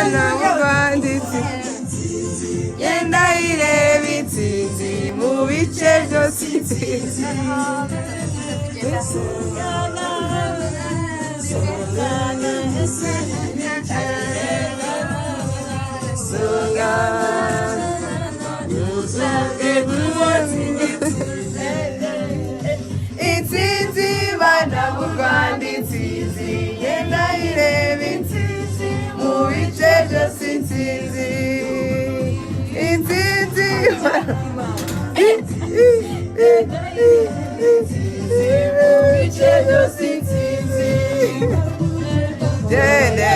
bana b'ubanditsi genda ireba intsinzi mu bice byose intsinzi intsinzi bana b'ubandi intsinzi genda ireba intsinzi mu bice byose intsinzi intsinzi mu bice byose intsinzi genda